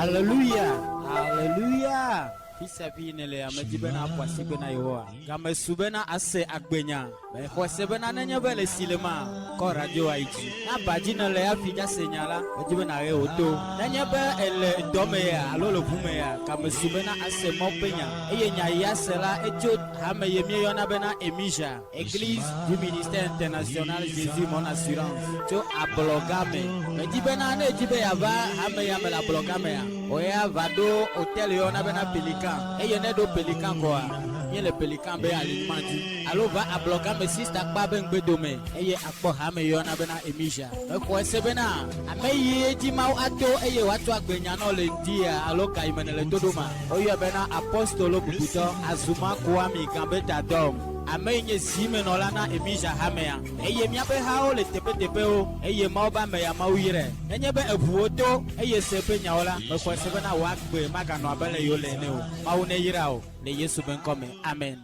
Alléluia. Alléluia. Hisabinele amejibena kwasibena yoa. Kama subena ase agbenya. Be kwasibena nanya bele silema. Ko radio aiji. Na bajina le afija senyala. Ejibena re oto. Nanya be ele domeya alolo bumeya. Kama subena ase mopenya. Eye nya yasela ejo hame yemie yona bena emija. Église du ministère international Jésus mon assurance. Jo ablogame. Ejibena ne ejibe yava hame ya mela blogame ya. Oya vado hotel yona bena Pélican. Et y en a deux pélicans quoi. Il y a le pélican be alignement du. Alors va à bloquer mais si c'est pas ben bedome. Et y a quoi hame y en a bena emisha. Mais quoi c'est bena. Ame y di mau ato et y watu agbenyano le dia. Alors ka imene le todoma. Oya bena apostolo bubuto azuma kwami gambeta dom. Ame nye zime no lana emija hamea. Eye miabe hao le tepe o. Eye maoba me ya mawire. Enye be ebuoto. Eye sepe nyaola. Mekwa sebe na wakbe maga no abele yo le ne o. Maune yirao. Le Yesu ben kome. Amen.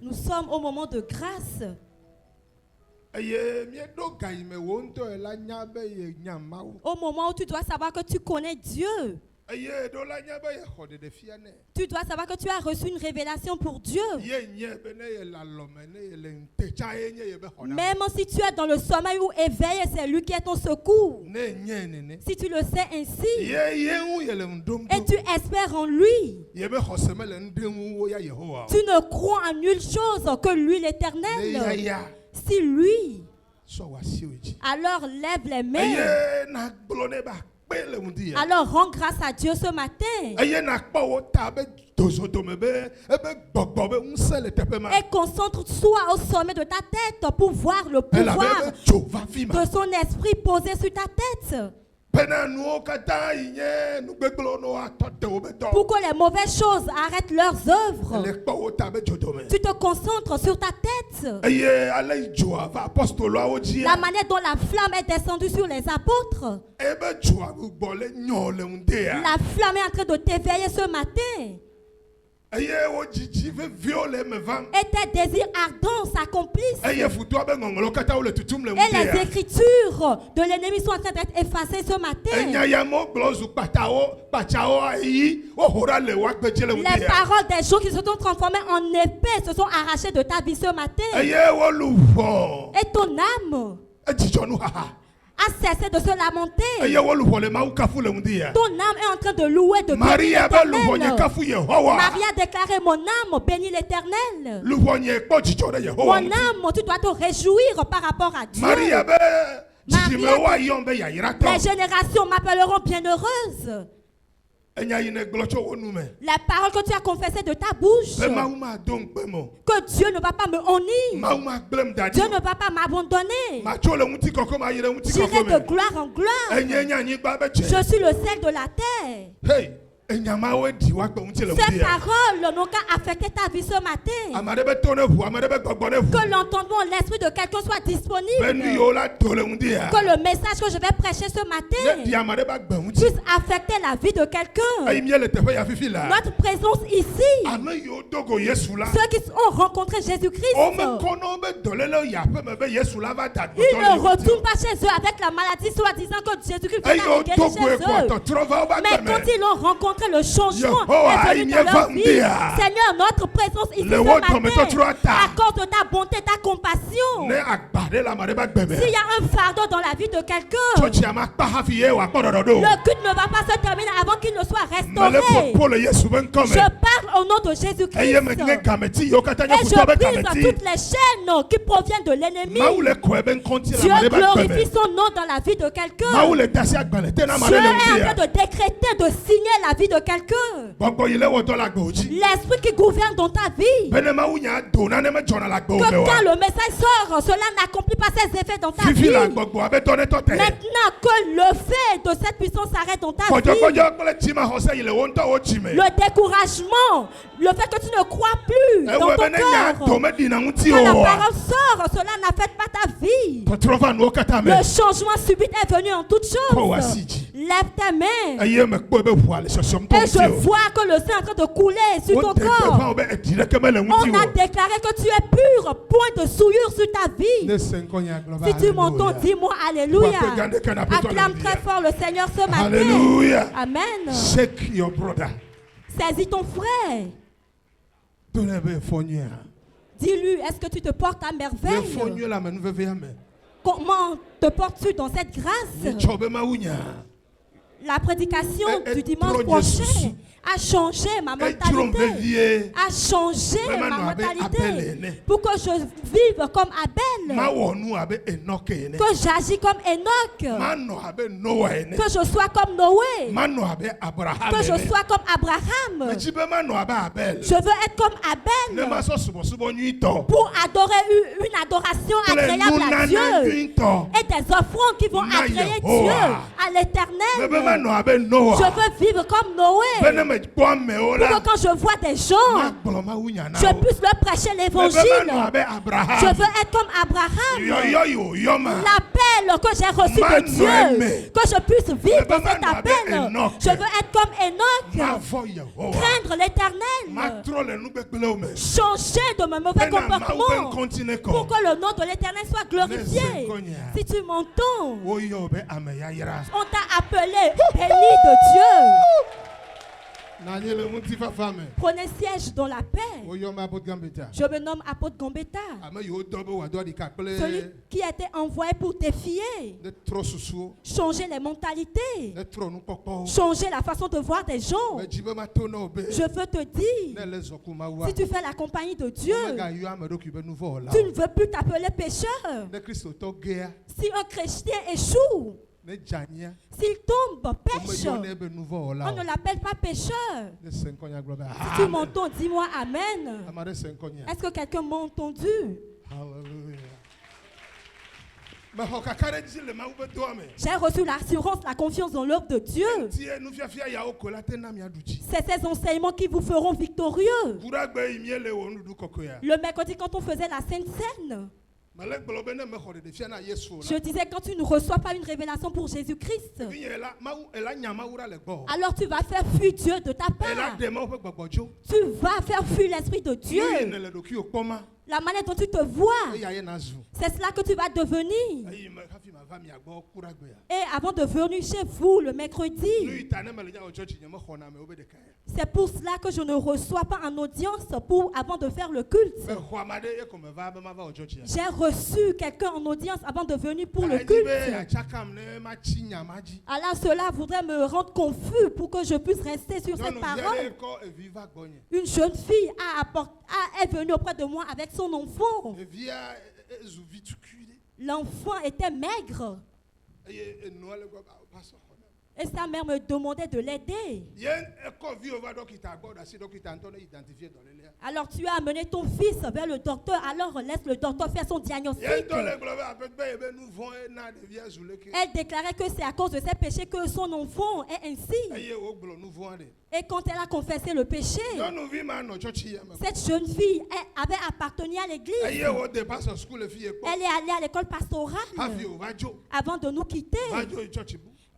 Nous sommes au moment de grâce. Au moment où tu dois savoir que tu connais Dieu. Tu dois savoir que tu as reçu une révélation pour Dieu. Même si tu es dans le sommeil ou éveillé, c'est lui qui est ton secours. Si tu le sais ainsi, et tu espères en lui, tu ne crois en nulle chose que lui l'Éternel. Si lui, alors lève les mains. Alors rends grâce à Dieu ce matin. Et concentre-toi au sommet de ta tête pour voir le pouvoir de son esprit posé sur ta tête. Pour que les mauvaises choses arrêtent leurs œuvres, tu te concentres sur ta tête. La manière dont la flamme est descendue sur les apôtres. La flamme est en train de t'éveiller ce matin. Et tes désirs ardents s'accomplissent. Et les écritures de l'ennemi sont en train d'être effacées ce matin. Les paroles des gens qui se sont transformés en épée se sont arrachées de ta vie ce matin. Et ton âme a cessé de se lamenter. Ton âme est en train de louer, de bénir l'Éternel. Marie a déclaré: mon âme bénit l'Éternel. Mon âme, tu dois te réjouir par rapport à Dieu. Marie a dit, les générations m'appelleront bienheureuse. La parole que tu as confessée de ta bouche, que Dieu ne va pas me honnir, Dieu ne va pas m'abandonner. J'irai de gloire en gloire. Je suis le sel de la terre. Ces paroles n'ont qu'à affecter ta vie ce matin. Que l'entendement, l'esprit de quelqu'un soit disponible. Que le message que je vais prêcher ce matin puisse affecter la vie de quelqu'un. Notre présence ici, ceux qui ont rencontré Jésus-Christ, ils ne retournent pas chez eux avec la maladie, soi-disant que Jésus-Christ vient guérir chez eux. Mais quand ils l'ont rencontré, rentré, le changement est venu dans leur vie. Seigneur, notre présence ici ce matin, à cause de ta bonté, ta compassion. S'il y a un fardeau dans la vie de quelqu'un, le culte ne va pas se terminer avant qu'il ne soit restauré. Je parle au nom de Jésus-Christ. Et je brise toutes les chaînes qui proviennent de l'ennemi. Dieu glorifie son nom dans la vie de quelqu'un. Dieu est en train de décréter, de signer la vie de quelqu'un. L'esprit qui gouverne dans ta vie. Que quand le message sort, cela n'accomplit pas ses effets dans ta vie. Maintenant que le fait de cette puissance s'arrête dans ta vie, le découragement, le fait que tu ne crois plus dans ton cœur, quand la parole sort, cela n'affecte pas ta vie. Le changement subit est venu en toutes choses. Lève tes mains. Et je vois que le sang est en train de couler sur ton corps. On a déclaré que tu es pur, point de souillure sur ta vie. Si tu m'entends, dis-moi Alléluia. Acclame très fort le Seigneur ce matin. Alléluia. Amen. Shake your brother. Saisis ton frère. Dis-lui, est-ce que tu te portes à merveille? Comment te portes-tu dans cette grâce? La prédication du dimanche prochain a changé ma mentalité, a changé ma mentalité pour que je vive comme Abel, que j'agis comme Enoch, que je sois comme Noé, que je sois comme Abraham. Je veux être comme Abel pour adorer une adoration agréable à Dieu et des offrandes qui vont agréer Dieu à l'Éternel. Je veux vivre comme Noé, pour que quand je vois des gens, je puisse leur prêcher l'évangile. Je veux être comme Abraham. L'appel que j'ai reçu de Dieu, que je puisse vivre cet appel. Je veux être comme Enoch, craindre l'Éternel, changer de mon mauvais comportement pour que le nom de l'Éternel soit glorifié. Si tu m'entends, on t'a appelé béni de Dieu. Prenez siège dans la paix. Je me nomme apôtre Gambetta. Celui qui a été envoyé pour défier, changer les mentalités, changer la façon de voir des gens. Je veux te dire, si tu fais la compagnie de Dieu, tu ne veux plus t'appeler pécheur. Si un chrétien échoue, s'il tombe, pêche, on ne l'appelle pas pécheur. Si tu m'entends, dis-moi Amen. Est-ce que quelqu'un m'a entendu? J'ai reçu l'assurance, la confiance dans l'œuvre de Dieu. C'est ces enseignements qui vous feront victorieux. Le mercredi, quand on faisait la Sainte Seine, je disais, quand tu ne reçois pas une révélation pour Jésus-Christ, alors tu vas faire fuir Dieu de ta part. Tu vas faire fuir l'Esprit de Dieu. La manière dont tu te vois, c'est cela que tu vas devenir. Et avant de venir chez vous le mercredi, c'est pour cela que je ne reçois pas en audience avant de faire le culte. J'ai reçu quelqu'un en audience avant de venir pour le culte. Alors cela voudrait me rendre confus pour que je puisse rester sur cette parole. Une jeune fille est venue auprès de moi avec son enfant. L'enfant était maigre. Et sa mère me demandait de l'aider. Alors tu as amené ton fils vers le docteur. Alors laisse le docteur faire son diagnostic. Elle déclarait que c'est à cause de ses péchés que son enfant est ainsi. Et quand elle a confessé le péché, cette jeune fille avait appartenu à l'église. Elle est allée à l'école pastorale avant de nous quitter.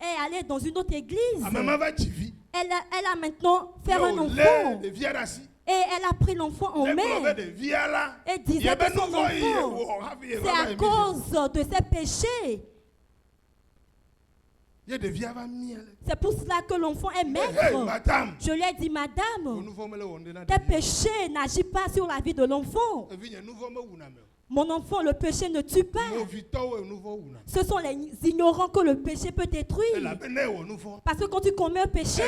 Et aller dans une autre église. Elle a maintenant fait un enfant. Et elle a pris l'enfant en main. Et disait que son enfant, c'est à cause de ses péchés. C'est pour cela que l'enfant est maigre. Hey, madame. Je lui ai dit, madame, tes péchés n'agissent pas sur la vie de l'enfant. Mon enfant, le péché ne tue pas. Ce sont les ignorants que le péché peut détruire. Parce que quand tu commets un péché,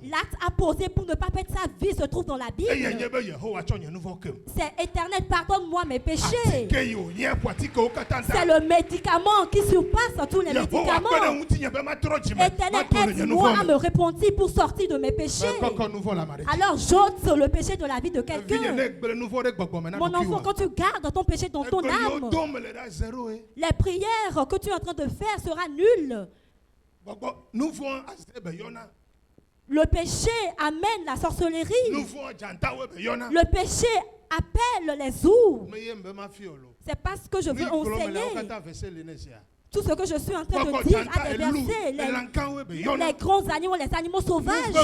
l'acte à poser pour ne pas perdre sa vie se trouve dans la Bible. C'est éternel, pardonne-moi mes péchés. C'est le médicament qui surpasse tous les médicaments. Éternel, aide-moi à me repentir pour sortir de mes péchés. Alors j'ôte le péché de la vie de quelqu'un. Mon enfant, quand tu gardes ton péché dans ton âme, les prières que tu es en train de faire seront nulles. Le péché amène la sorcellerie. Le péché appelle les ours. C'est parce que je veux enseigner. Tout ce que je suis en train de dire à des versets, les grands animaux, les animaux sauvages,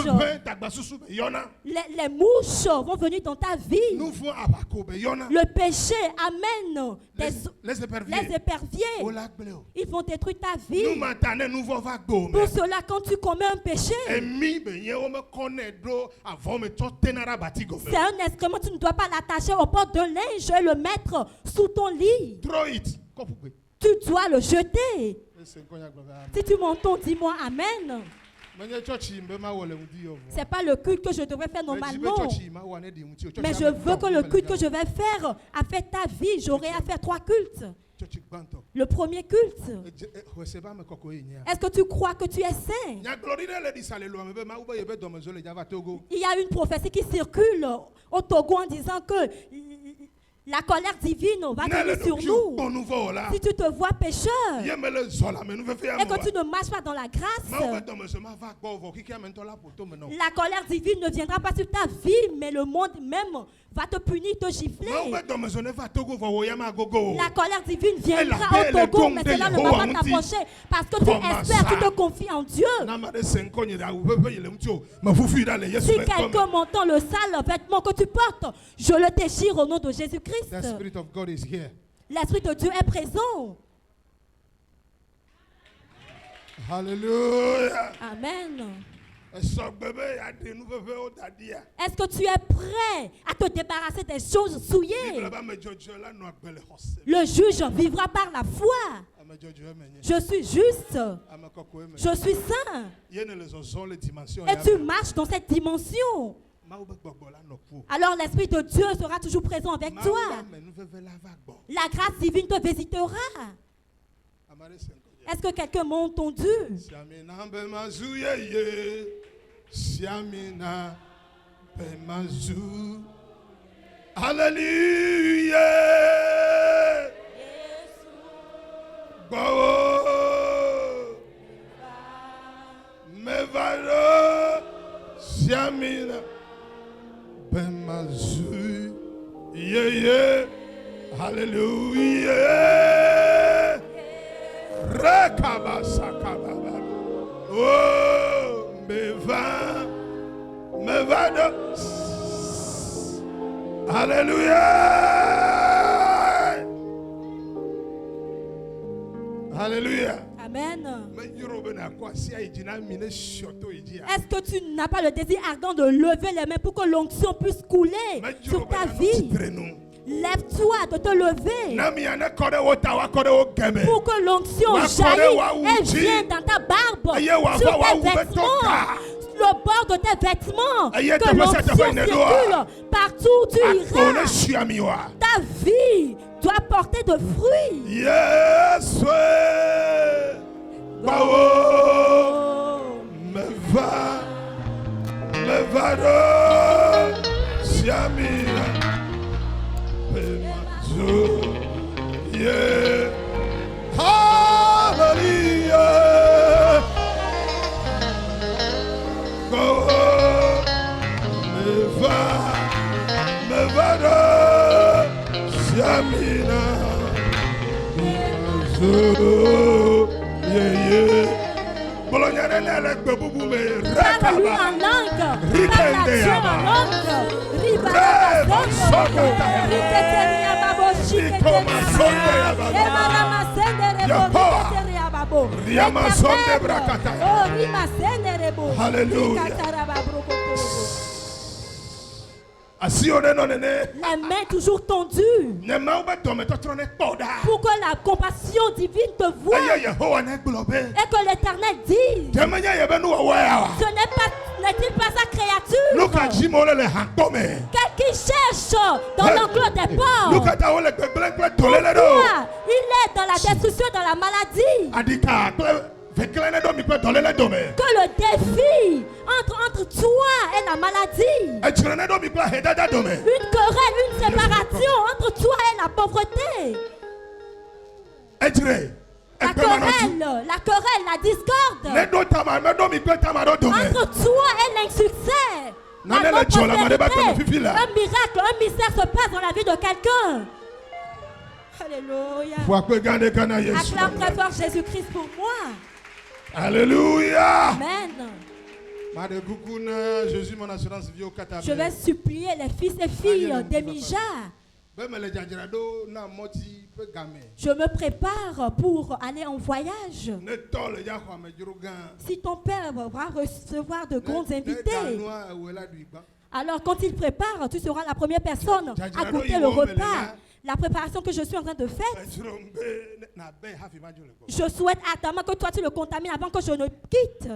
les mouches vont venir dans ta vie. Le péché amène les éperviers. Ils vont détruire ta vie. Pour cela, quand tu commets un péché, c'est un excrément, tu ne dois pas l'attacher au port d'un linge et le mettre sous ton lit. Tu dois le jeter. Si tu m'entends, dis-moi Amen. Ce n'est pas le culte que je devrais faire normalement. Mais je veux que le culte que je vais faire affecte ta vie. J'aurai à faire 3 cultes. Le premier culte. Est-ce que tu crois que tu es saint? Il y a une prophétie qui circule au Togo en disant que la colère divine va venir sur nous. Si tu te vois pécheur et que tu ne marches pas dans la grâce, la colère divine ne viendra pas sur ta vie, mais le monde même va te punir, te gifler. La colère divine viendra au Togo, mais cela ne va pas t'approcher parce que tu espères, tu te confies en Dieu. Si quelqu'un m'entend le sale vêtement que tu portes, je le déchire au nom de Jésus-Christ. L'Esprit de Dieu est présent. Alléluia. Amen. Est-ce que tu es prêt à te débarrasser des choses souillées? Le juge vivra par la foi. Je suis juste. Je suis saint. Et tu marches dans cette dimension. Alors l'Esprit de Dieu sera toujours présent avec toi. La grâce divine te visitera. Est-ce que quelqu'un m'a entendu? Alléluia. Mevalo Siamina Bemazu Yeye Hallelujah Rakaba Sakaba Oh Mevado Hallelujah Hallelujah. Amen. Est-ce que tu n'as pas le désir ardent de lever les mains pour que l'onction puisse couler sur ta vie? Lève-toi de te lever pour que l'onction jaillisse et vienne dans ta barbe, sur tes vêtements, le bord de tes vêtements, que l'onction circule partout où tu iras. Ta vie doit porter de fruits. Yes, yeah. Hallelujah. Siamina. Parle-lui en langue. Parle-lui en langue. Alléluia. Les mains toujours tendues. Pour que la compassion divine te voie. Et que l'Éternel dise. Ce n'est-il pas sa créature? Quelqu'un qui cherche dans l'enclos des porcs. Pourquoi il est dans la destruction, dans la maladie? Que le défi entre toi et la maladie, une querelle, une séparation entre toi et la pauvreté, la querelle, la discorde, entre toi et l'insuccès, la non-prospérité, un miracle, un mystère se passe dans la vie de quelqu'un. Alléluia. Acclame très fort Jésus-Christ pour moi. Alléluia. Amen. Je vais supplier les fils et filles d'Emija. Je me prépare pour aller en voyage. Si ton père va recevoir de grands invités, alors quand il prépare, tu seras la première personne à goûter le repas. La préparation que je suis en train de faire, je souhaite attendre que toi tu le contamines avant que je ne quitte.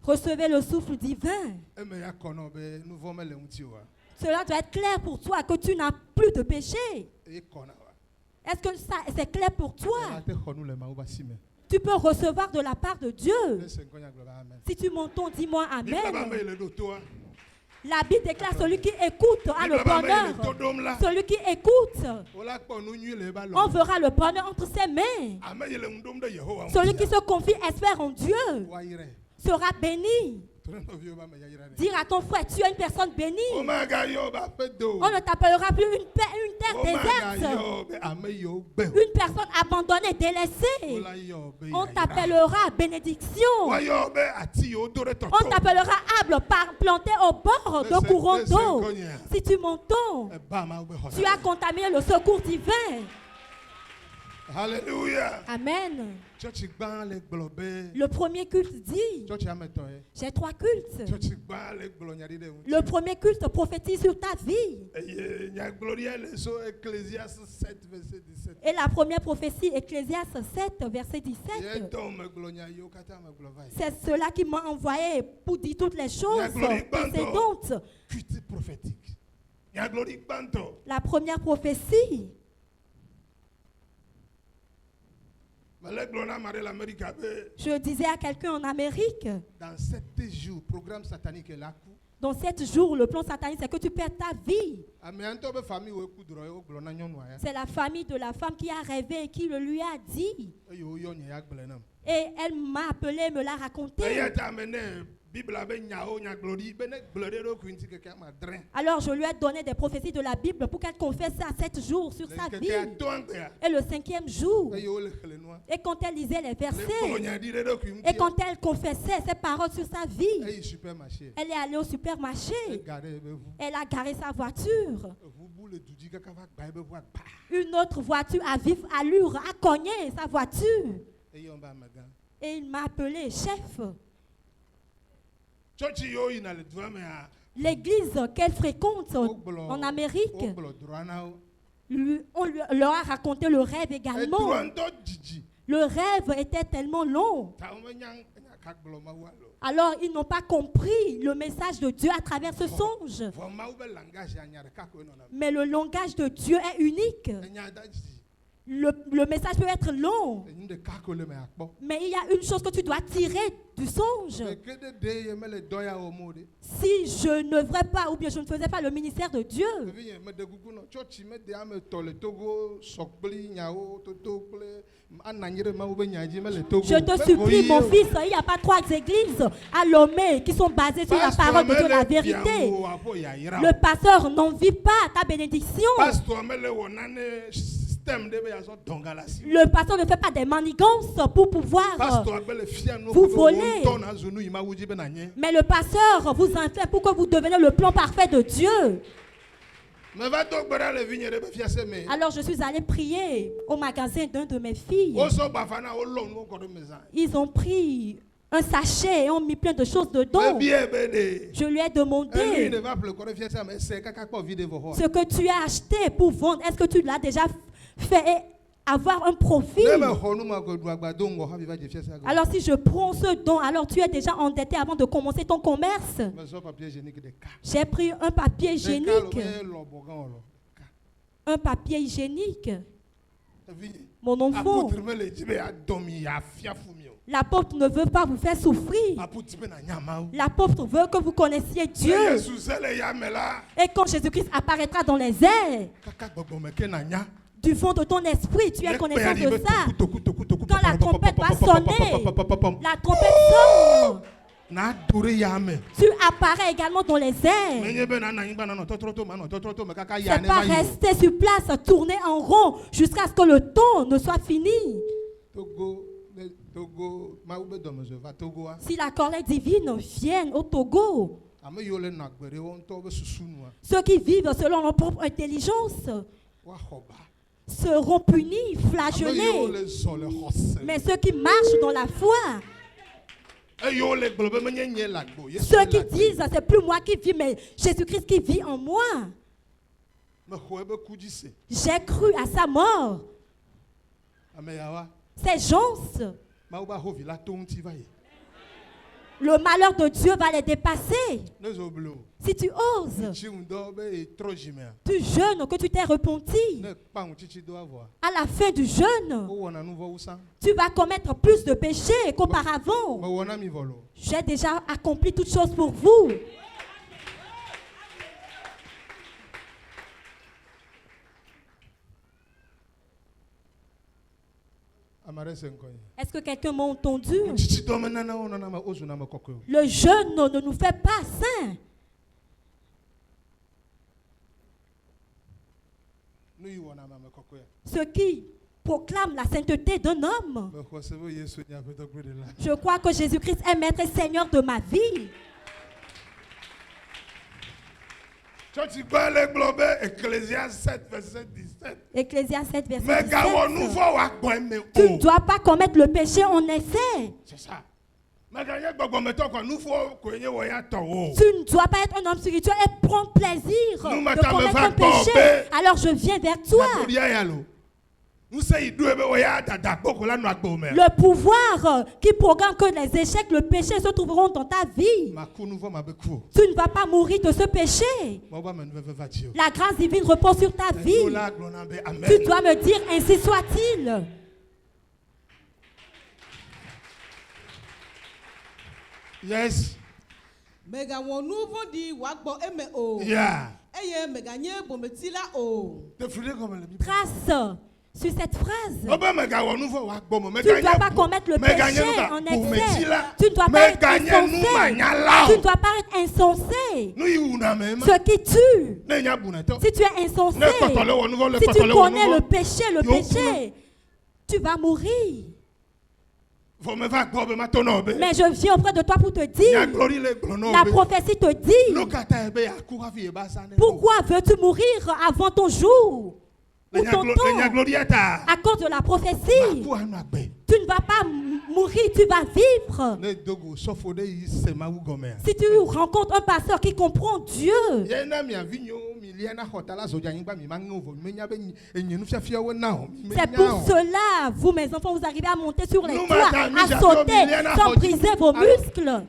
Recevez le souffle divin. Cela doit être clair pour toi que tu n'as plus de péché. Est-ce que ça c'est clair pour toi? Tu peux recevoir de la part de Dieu. Si tu m'entends, dis-moi Amen. La Bible déclare celui qui écoute a le bonheur. Celui qui écoute, on verra le bonheur entre ses mains. Celui qui se confie, espère en Dieu, sera béni. Dire à ton frère, tu es une personne bénie. On ne t'appellera plus une terre déserte. Une personne abandonnée, délaissée. On t'appellera bénédiction. On t'appellera arbre planté au bord de courant d'eau. Si tu m'entends, tu as contaminé le secours divin. Alléluia. Amen. Le premier culte dit, j'ai 3 cultes. Le premier culte prophétise sur ta vie. Et la première prophétie, Ecclésiaste 7, verset 17. C'est cela qui m'a envoyé pour dire toutes les choses précédentes. La première prophétie. Je disais à quelqu'un en Amérique, dans 7 jours, le plan satanique, c'est que tu perds ta vie. C'est la famille de la femme qui a rêvé et qui le lui a dit. Et elle m'a appelé, me l'a raconté. Alors je lui ai donné des prophéties de la Bible pour qu'elle confesse ça 7 jours sur sa vie. Et le 5e jour, et quand elle lisait les versets, et quand elle confessait ses paroles sur sa vie, elle est allée au supermarché. Elle a garé sa voiture. Une autre voiture à vive allure a cogné sa voiture. Et il m'a appelé chef. L'église qu'elle fréquente en Amérique, on leur a raconté le rêve également. Le rêve était tellement long. Alors ils n'ont pas compris le message de Dieu à travers ce songe. Mais le langage de Dieu est unique. Le message peut être long, mais il y a une chose que tu dois tirer du songe. Si je ne ferais pas ou bien je ne faisais pas le ministère de Dieu, je te supplie mon fils, il n'y a pas 3 églises à Lomé qui sont basées sur la parole de Dieu, la vérité. Le pasteur n'envie pas ta bénédiction. Le pasteur ne fait pas des manigances pour pouvoir vous voler. Mais le pasteur vous influe pour que vous deveniez le plan parfait de Dieu. Alors je suis allé prier au magasin d'un de mes filles. Ils ont pris un sachet et ont mis plein de choses dedans. Je lui ai demandé ce que tu as acheté pour vendre. Est-ce que tu l'as déjà fait avoir un profit? Alors si je prends ce don, alors tu es déjà endetté avant de commencer ton commerce. J'ai pris un papier hygiénique. Un papier hygiénique. Mon enfant, l'apôtre ne veut pas vous faire souffrir. L'apôtre veut que vous connaissiez Dieu. Et quand Jésus-Christ apparaîtra dans les airs, du fond de ton esprit, tu as connaissance de ça. Quand la trompette va sonner, la trompette sonne. Tu apparais également dans les airs. C'est pas rester sur place, tourner en rond jusqu'à ce que le temps ne soit fini. Si la colère divine vient au Togo, ceux qui vivent selon leur propre intelligence seront punis, flagellés. Mais ceux qui marchent dans la foi, ceux qui disent c'est plus moi qui vis, mais Jésus-Christ qui vit en moi. J'ai cru à sa mort. Ces gens, le malheur de Dieu va les dépasser. Si tu oses, tu jeûnes, que tu t'es repenti, à la fin du jeûne, tu vas commettre plus de péchés qu'auparavant. J'ai déjà accompli toutes choses pour vous. Est-ce que quelqu'un m'a entendu? Le jeûne ne nous fait pas saints. Ceux qui proclament la sainteté d'un homme. Je crois que Jésus-Christ est maître et Seigneur de ma vie. Ecclésiaste 7, verset 17. Tu ne dois pas commettre le péché en effet. C'est ça. Tu ne dois pas être un homme spirituel et prendre plaisir de commettre un péché. Alors je viens vers toi. Le pouvoir qui programme que les échecs, le péché se trouveront dans ta vie. Tu ne vas pas mourir de ce péché. La grâce divine repose sur ta vie. Tu dois me dire ainsi soit-il. Yes. Yeah. Trace sur cette phrase. Tu ne dois pas commettre le péché en excès. Tu ne dois pas être insensé. Tu ne dois pas être insensé. Ce qui tue. Si tu es insensé, si tu connais le péché, tu vas mourir. Mais je viens auprès de toi pour te dire, la prophétie te dit, pourquoi veux-tu mourir avant ton jour ou ton temps? À cause de la prophétie, tu ne vas pas mourir, tu vas vivre. Si tu rencontres un pasteur qui comprend Dieu, c'est pour cela, vous mes enfants, vous arrivez à monter sur les toits, à sauter, sans briser vos muscles.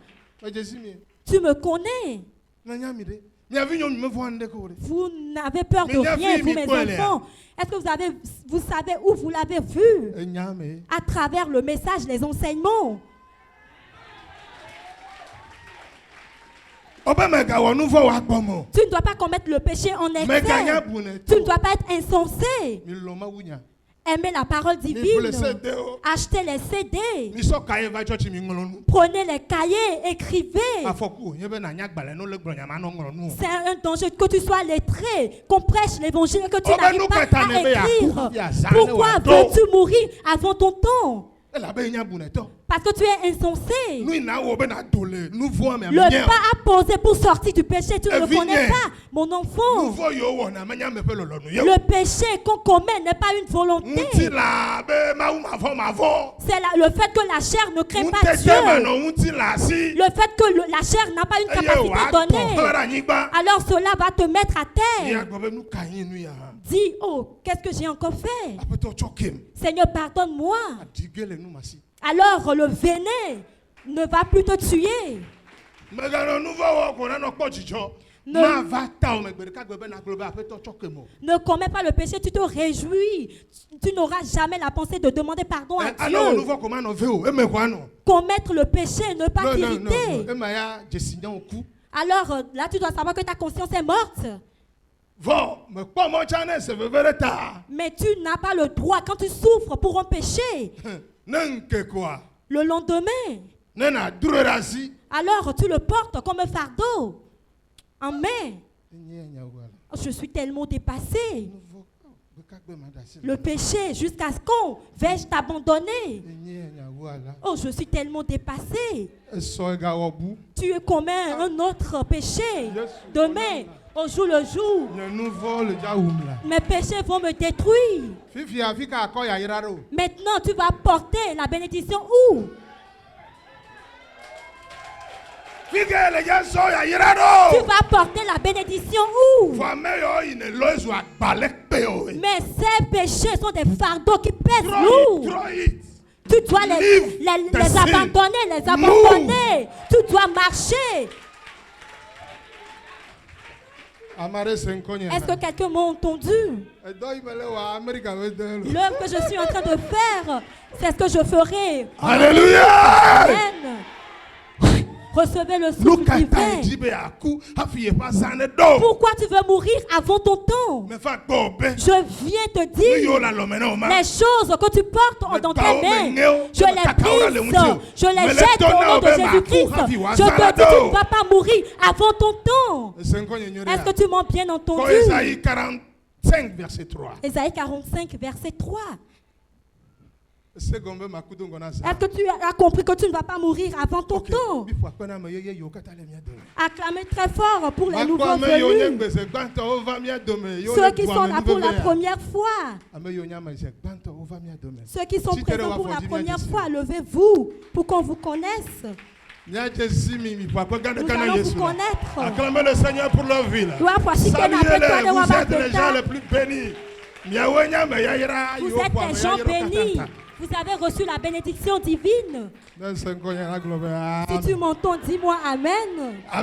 Tu me connais. Vous n'avez peur de rien, vous mes enfants. Est-ce que vous savez où vous l'avez vu? À travers le message, les enseignements. Tu ne dois pas commettre le péché en excès. Tu ne dois pas être insensé. Aimez la parole divine. Achetez les CD. Prenez les cahiers, écrivez. C'est un danger que tu sois lettré, qu'on prêche l'évangile et que tu n'arrives pas à écrire. Pourquoi veux-tu mourir avant ton temps? Parce que tu es insensé. Le pas à poser pour sortir du péché, tu ne le connais pas, mon enfant. Le péché qu'on commet n'est pas une volonté. C'est le fait que la chair ne craint pas Dieu. Le fait que la chair n'a pas une capacité donnée. Alors cela va te mettre à terre. Dis, oh, qu'est-ce que j'ai encore fait? Seigneur, pardonne-moi. Alors le venin ne va plus te tuer. Ne commets pas le péché, tu te réjouis. Tu n'auras jamais la pensée de demander pardon à Dieu. Commettre le péché, ne pas t'irriter. Alors là, tu dois savoir que ta conscience est morte. Mais tu n'as pas le droit, quand tu souffres pour un péché, le lendemain, alors tu le portes comme un fardeau. Amen. Je suis tellement dépassé. Le péché, jusqu'à ce qu'on vais-je t'abandonner? Oh, je suis tellement dépassé. Tu commets un autre péché. Demain, au jour le jour, mes péchés vont me détruire. Maintenant, tu vas porter la bénédiction où? Tu vas porter la bénédiction où? Mais ces péchés sont des fardeaux qui pèsent lourd. Tu dois les abandonner. Tu dois marcher. Est-ce que quelqu'un m'a entendu? L'œuvre que je suis en train de faire, c'est ce que je ferai. Alléluia! Amen. Recevez le souffle divin. Pourquoi tu veux mourir avant ton temps? Je viens te dire les choses que tu portes dans tes mains. Je les brise, je les jette au nom de Jésus-Christ. Je te dis, tu ne vas pas mourir avant ton temps. Est-ce que tu m'as bien entendu? Ésaïe 45, verset 3. Ésaïe 45, verset 3. Est-ce que tu as compris que tu ne vas pas mourir avant ton temps? Acclamez très fort pour les nouveaux venus. Ceux qui sont là pour la première fois. Ceux qui sont présents pour la première fois, levez-vous pour qu'on vous connaisse. Nous allons vous connaître. Acclamez le Seigneur pour leur vie. Saluez-les, vous êtes les gens les plus bénis. Vous êtes des gens bénis. Vous avez reçu la bénédiction divine. Si tu m'entends, dis-moi Amen. La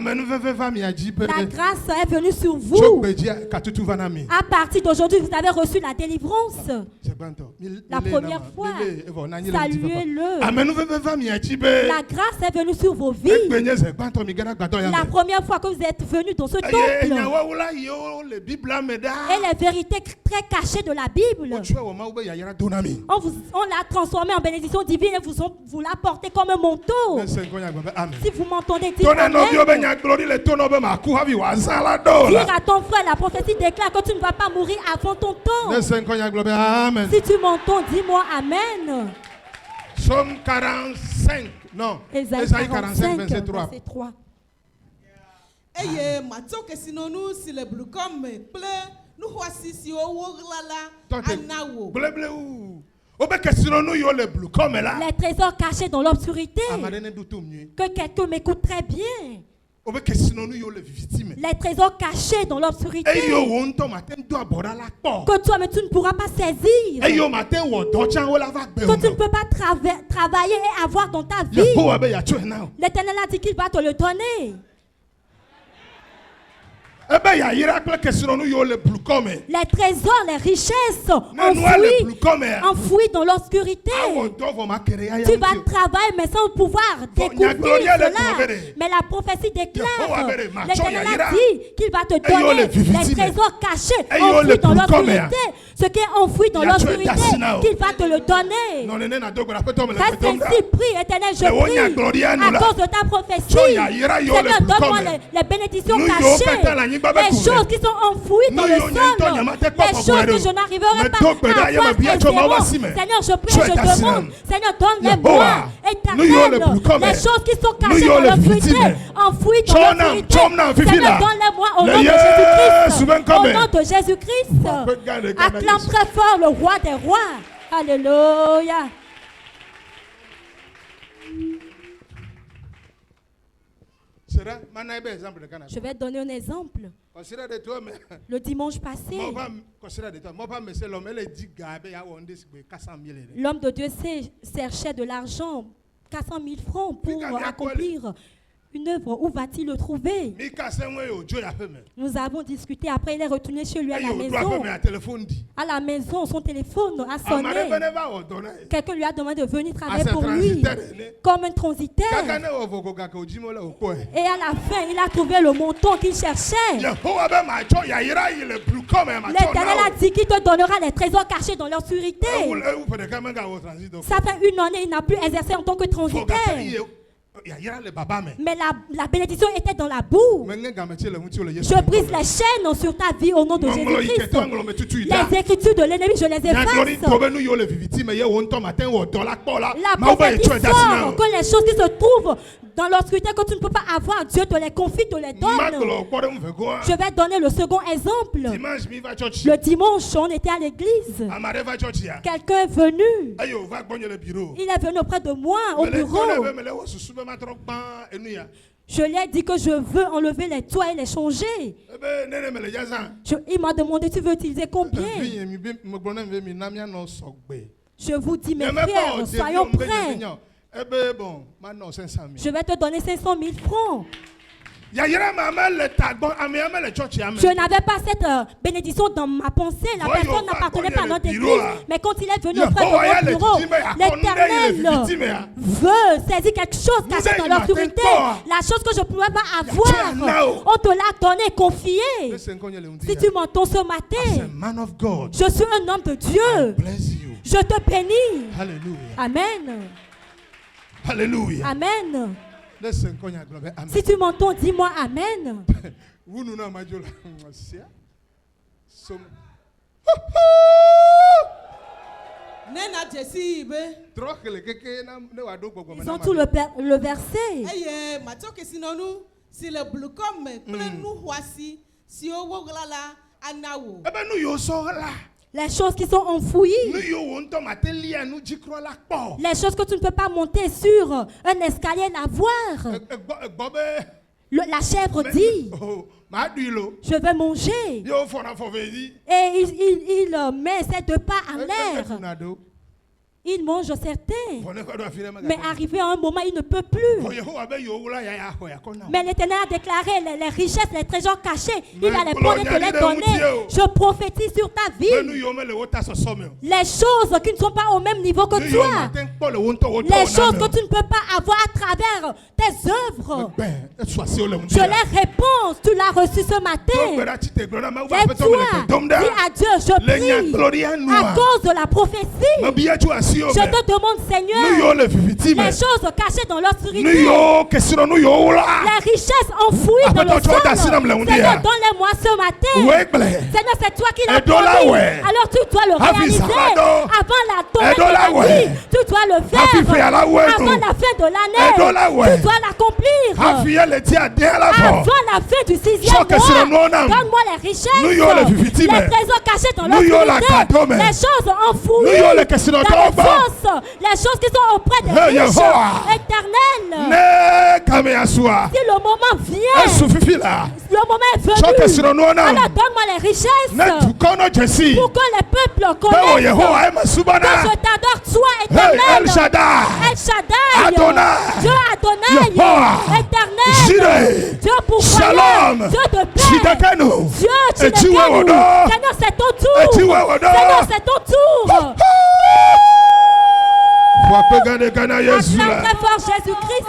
grâce est venue sur vous. À partir d'aujourd'hui, vous avez reçu la délivrance. La première fois. Saluez-le. La grâce est venue sur vos vies. La première fois que vous êtes venus dans ce temple. Et les vérités très cachées de la Bible. On l'a transformé en bénédiction divine et vous la portez comme un manteau. Si vous m'entendez, dites Amen. Dire à ton frère, la prophétie déclare que tu ne vas pas mourir avant ton temps. Si tu m'entends, dis-moi Amen. Psaume 45, non. Ésaïe 45, verset 3. Les trésors cachés dans l'obscurité. Que quelqu'un m'écoute très bien. Les trésors cachés dans l'obscurité. Que toi, mais tu ne pourras pas saisir. Que tu ne peux pas travailler et avoir dans ta vie. L'Éternel a dit qu'il va te le donner. Les trésors, les richesses enfouis dans l'obscurité. Tu vas travailler mais sans pouvoir découvrir cela. Mais la prophétie déclare, l'Éternel a dit qu'il va te donner les trésors cachés enfouis dans l'obscurité. Ce qui est enfoui dans l'obscurité, qu'il va te le donner. Reste ainsi, prie, Éternel, je prie à cause de ta prophétie. Seigneur, donne-moi les bénédictions cachées. Les les choses qui sont enfouies dans le sol, les choses que je n'arriverai pas à voir aisément. Seigneur, je prie et je demande, Seigneur, donne-les-moi, éternel, les choses qui sont cachées dans l'obscurité, enfouies dans l'obscurité. Seigneur, donne-les-moi au nom de Jésus-Christ. Au nom de Jésus-Christ. Acclame très fort le roi des rois. Alléluia. Je vais donner un exemple. Le dimanche passé, l'homme de Dieu cherchait de l'argent, 400 000 francs pour accomplir une œuvre. Où va-t-il le trouver? Nous avons discuté. Après, il est retourné chez lui à la maison. À la maison, son téléphone a sonné. Quelqu'un lui a demandé de venir travailler pour lui comme un transitaire. Et à la fin, il a trouvé le montant qu'il cherchait. L'Éternel a dit qu'il te donnera les trésors cachés dans l'obscurité. Ça fait une année, il n'a plus exercé en tant que transitaire. Mais la bénédiction était dans la boue. Je brise les chaînes sur ta vie au nom de Jésus-Christ. Les écritures de l'ennemi, je les efface. La prophétie sort que les choses qui se trouvent dans l'obscurité que tu ne peux pas avoir, Dieu te les confie, te les donne. Je vais donner le second exemple. Le dimanche, on était à l'église. Quelqu'un est venu. Il est venu auprès de moi au bureau. Je lui ai dit que je veux enlever les toits et les changer. Il m'a demandé, tu veux utiliser combien? Je vous dis, mes frères, soyons prêts. Je vais te donner 500 000 francs. Je n'avais pas cette bénédiction dans ma pensée. La personne n'appartenait pas à notre église. Mais quand il est venu auprès de mon bureau, l'Éternel veut saisir quelque chose caché dans l'obscurité. La chose que je ne pouvais pas avoir, on te l'a donné, confié. Si tu m'entends ce matin, je suis un homme de Dieu. Je te bénis. Amen. Alléluia. Amen. Si tu m'entends, dis-moi Amen. Ils ont tout le verset. Les choses qui sont enfouies. Les choses que tu ne peux pas monter sur un escalier, la voir. La chèvre dit, je vais manger. Et il met ses deux pas en l'air. Il mange certains. Mais arrivé à un moment, il ne peut plus. Mais l'Éternel a déclaré les richesses, les trésors cachés. Il a les prendre et te les donner. Je prophétise sur ta vie. Les choses qui ne sont pas au même niveau que toi. Les choses que tu ne peux pas avoir à travers tes œuvres. Je les réponds. Tu l'as reçu ce matin. Et toi, dis à Dieu, je prie à cause de la prophétie. Je te demande, Seigneur, les choses cachées dans l'obscurité, les richesses enfouies dans le sol. Seigneur, donne-les-moi ce matin. Seigneur, c'est toi qui l'as promis. Alors tu dois le réaliser avant la tombée de la vie. Tu dois le faire avant la fin de l'année. Tu dois l'accomplir avant la fin du 6e mois. Donne-moi les richesses, les trésors cachés dans l'obscurité, les choses enfouies dans le les choses qui sont auprès des riches éternels. Si le moment vient, le moment est venu, alors donne-moi les richesses pour que les peuples connaissent que je t'adore toi éternel. El Shaddai, Dieu Adonai, éternel, Dieu pourvoyeur, Dieu de paix, Dieu Tchidekenu. Seigneur, c'est ton tour. Seigneur, c'est ton tour. Acclame très fort Jésus-Christ.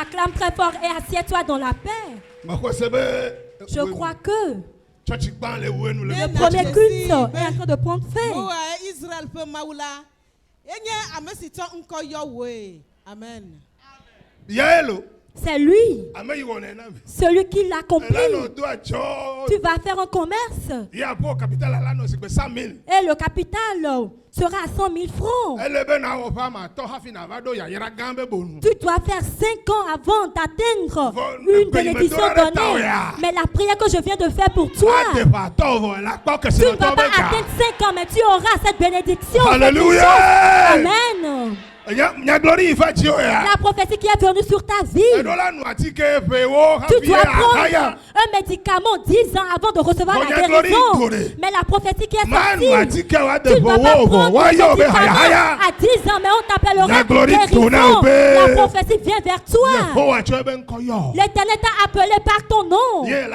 Acclame très fort et assieds-toi dans la paix. Je crois que le premier culte est en train de prendre fin. Amen. C'est lui, celui qui l'accomplit. Tu vas faire un commerce et le capital sera à 100 000 francs. Tu dois faire 5 ans avant d'atteindre une bénédiction donnée. Mais la prière que je viens de faire pour toi, tu ne vas pas atteindre 5 ans, mais tu auras cette bénédiction. Alléluia. Amen. La prophétie qui est venue sur ta vie. Tu dois prendre un médicament 10 ans avant de recevoir la guérison. Mais la prophétie qui est sortie, tu ne dois pas prendre un médicament à 10 ans, mais on t'appellera guérison. La prophétie vient vers toi. L'Éternel t'a appelé par ton nom. Et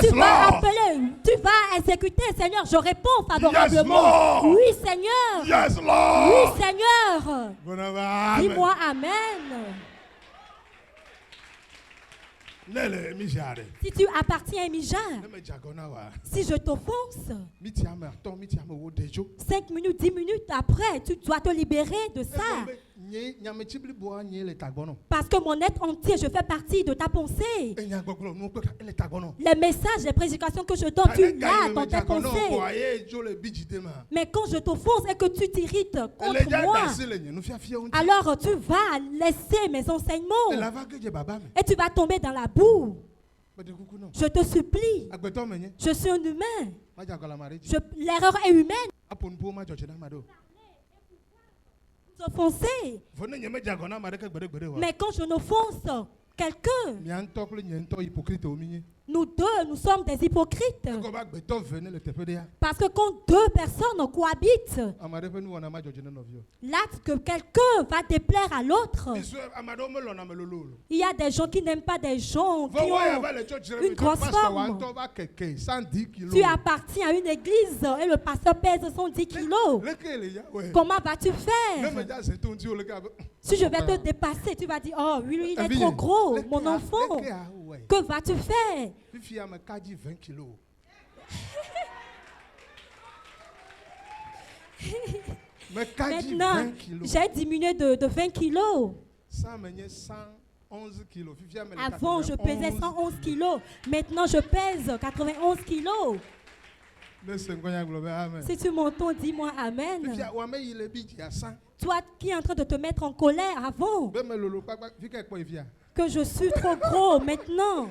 tu vas appeler, tu vas exécuter. Seigneur, je réponds favorablement. Oui, Seigneur. Oui, Seigneur. Dis-moi Amen. Si tu appartiens à Mijar, si je t'offense, 5 minutes, 10 minutes après, tu dois te libérer de ça. Parce que mon être entier, je fais partie de ta pensée. Les messages, les prédications que je donne, tu l'as dans tes pensées. Mais quand je t'offense et que tu t'irrites contre moi, alors tu vas laisser mes enseignements et tu vas tomber dans la boue. Je te supplie. Je suis un humain. L'erreur est humaine. Offenser. Mais quand je n'offense quelqu'un, nous deux, nous sommes des hypocrites. Parce que quand deux personnes cohabitent, l'acte que quelqu'un va déplaire à l'autre. Il y a des gens qui n'aiment pas des gens qui ont une grosse forme. Tu appartiens à une église et le pasteur pèse 110 kilos. Comment vas-tu faire? Si je vais te dépasser, tu vas dire, oh, lui, il est trop gros, mon enfant. Que vas-tu faire? Maintenant, j'ai diminué de 20 kilos. Avant, je pesais 111 kilos. Maintenant, je pèse 91 kilos. Si tu m'entends, dis-moi Amen. Toi qui es en train de te mettre en colère avant, que je suis trop gros maintenant,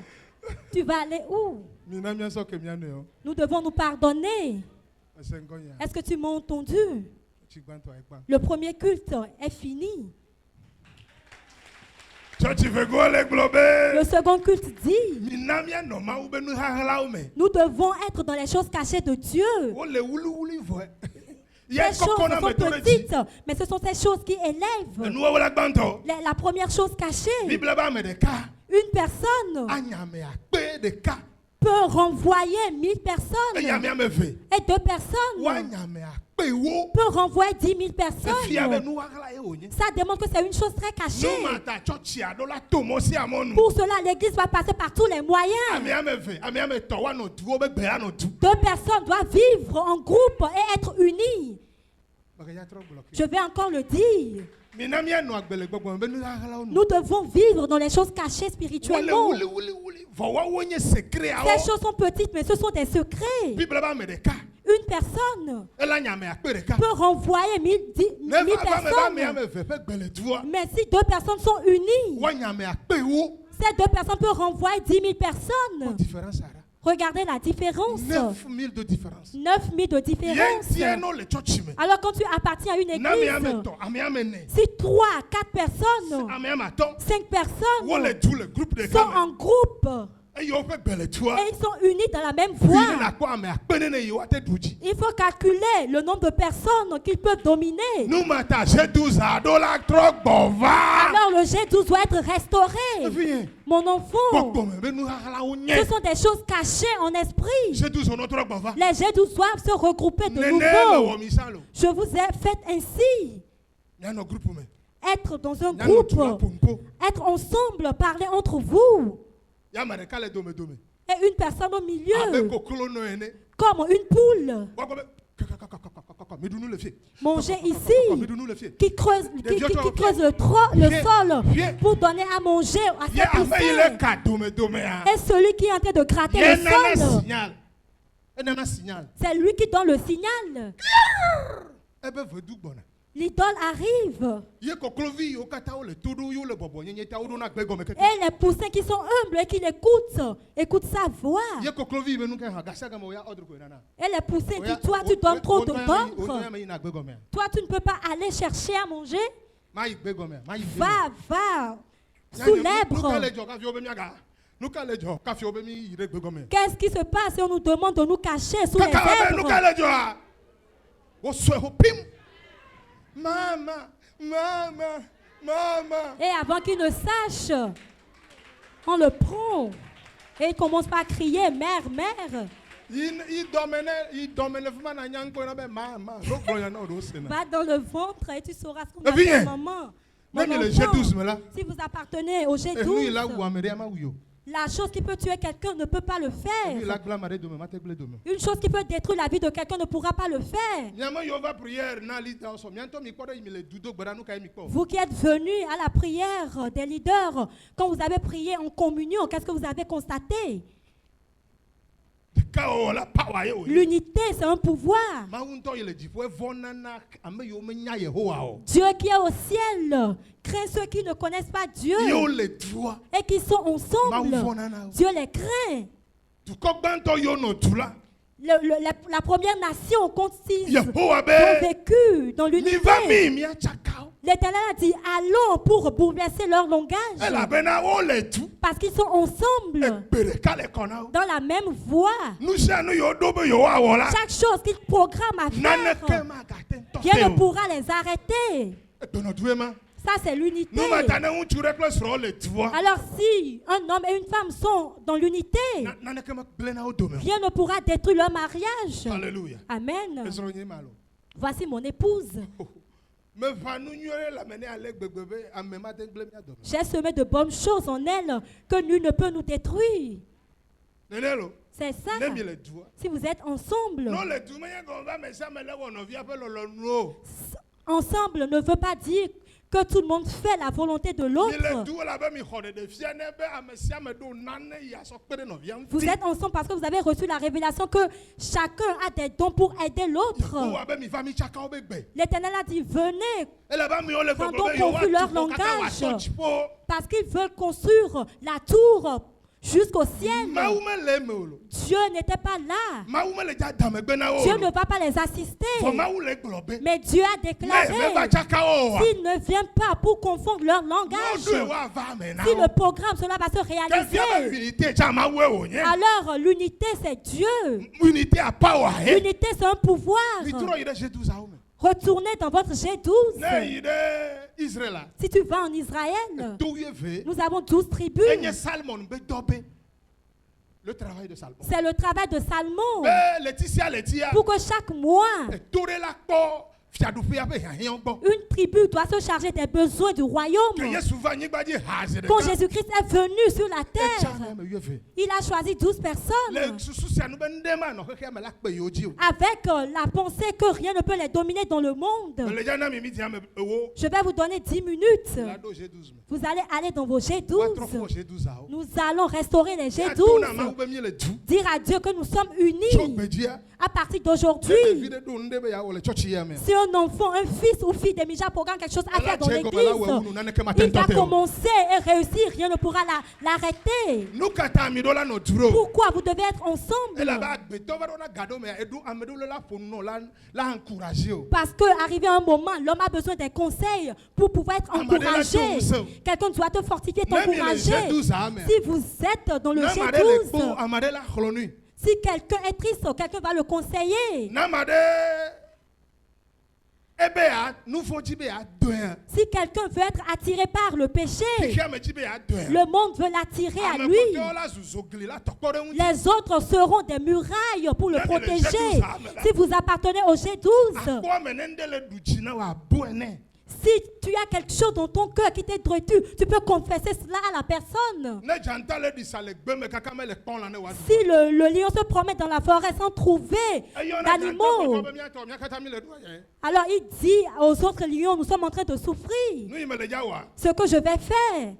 tu vas aller où? Nous devons nous pardonner. Est-ce que tu m'as entendu? Le premier culte est fini. Le second culte dit, nous devons être dans les choses cachées de Dieu. Ces choses sont petites, mais ce sont ces choses qui élèvent. La première chose cachée, une personne peut renvoyer 1000 personnes. Et 2 personnes peut renvoyer 10 000 personnes. Ça démontre que c'est une chose très cachée. Pour cela, l'église va passer par tous les moyens. 2 personnes doivent vivre en groupe et être unies. Je vais encore le dire. Nous devons vivre dans les choses cachées spirituellement. Ces choses sont petites, mais ce sont des secrets. Une personne peut renvoyer 1000 personnes. Mais si 2 personnes sont unies, ces 2 personnes peuvent renvoyer 10 000 personnes. Regardez la différence. 9 000 de différence. 9 000 de différence. Alors quand tu appartiens à une église, si 3, 4 personnes, 5 personnes sont en groupe, et ils sont unis dans la même voie, il faut calculer le nombre de personnes qu'ils peuvent dominer. Alors le G12 doit être restauré. Mon enfant, ce sont des choses cachées en esprit. Les G12 doivent se regrouper de nouveau. Je vous ai fait ainsi. être dans un groupe, être ensemble, parler entre vous. Et une personne au milieu, comme une poule. Manger ici, qui creuse le sol pour donner à manger à ses poussins. Et celui qui est en train de gratter le sol, c'est lui qui donne le signal. L'idole arrive. Et les poussins qui sont humbles et qui l'écoutent, écoutent sa voix. Et les poussins disent, toi tu donnes trop d'ordre. Toi tu ne peux pas aller chercher à manger. Va, soulève. Qu'est-ce qui se passe si on nous demande de nous cacher sous les zèbres? Maman. Et avant qu'il ne sache, on le prend. Et il commence par crier, mère. Va dans le ventre et tu sauras ce qu'on appelle maman. Si vous appartenez au G12, la chose qui peut tuer quelqu'un ne peut pas le faire. Une chose qui peut détruire la vie de quelqu'un ne pourra pas le faire. Vous qui êtes venus à la prière des leaders, quand vous avez prié en communion, qu'est-ce que vous avez constaté? L'unité, c'est un pouvoir. Dieu qui est au ciel craint ceux qui ne connaissent pas Dieu et qui sont ensemble. Dieu les craint. La première nation consiste ont vécu dans l'unité. L'Éternel a dit, allons pour bouleverser leur langage. Parce qu'ils sont ensemble, dans la même voie. Chaque chose qu'ils programment à faire, rien ne pourra les arrêter. Ça, c'est l'unité. Alors, si un homme et une femme sont dans l'unité, rien ne pourra détruire leur mariage. Alléluia. Amen. Voici mon épouse. J'ai semé de bonnes choses en elle que nul ne peut nous détruire. C'est ça. Si vous êtes ensemble, ensemble ne veut pas dire que tout le monde fait la volonté de l'autre. Vous êtes ensemble parce que vous avez reçu la révélation que chacun a des dons pour aider l'autre. L'Éternel a dit, venez, rendons confus leur langage, parce qu'ils veulent construire la tour jusqu'au ciel. Dieu n'était pas là. Dieu ne va pas les assister. Mais Dieu a déclaré, s'ils ne viennent pas pour confondre leur langage, si le programme, cela va se réaliser. Alors l'unité, c'est Dieu. L'unité, c'est un pouvoir. Retournez dans votre G12. Si tu vas en Israël, nous avons 12 tribus. C'est le travail de Salmon. Pour que chaque mois, une tribu doit se charger des besoins du royaume. Quand Jésus-Christ est venu sur la terre, il a choisi 12 personnes avec la pensée que rien ne peut les dominer dans le monde. Je vais vous donner 10 minutes. Vous allez aller dans vos G12. Nous allons restaurer les G12. Dire à Dieu que nous sommes unis. À partir d'aujourd'hui, si un enfant, un fils ou fille d'Emija programme quelque chose à faire dans l'église, il va commencer et réussir, rien ne pourra l'arrêter. Pourquoi vous devez être ensemble? Parce qu'arrivé un moment, l'homme a besoin des conseils pour pouvoir être encouragé. Quelqu'un doit te fortifier, t'encourager. Si vous êtes dans le G12, si quelqu'un est triste, quelqu'un va le conseiller. Si quelqu'un veut être attiré par le péché, le monde veut l'attirer à lui. Les autres seront des murailles pour le protéger. Si vous appartenez au G12, Si tu as quelque chose dans ton cœur qui t'est droitu, tu peux confesser cela à la personne. Si le lion se promène dans la forêt sans trouver d'animaux, alors il dit aux autres lions, nous sommes en train de souffrir. Ce que je vais faire,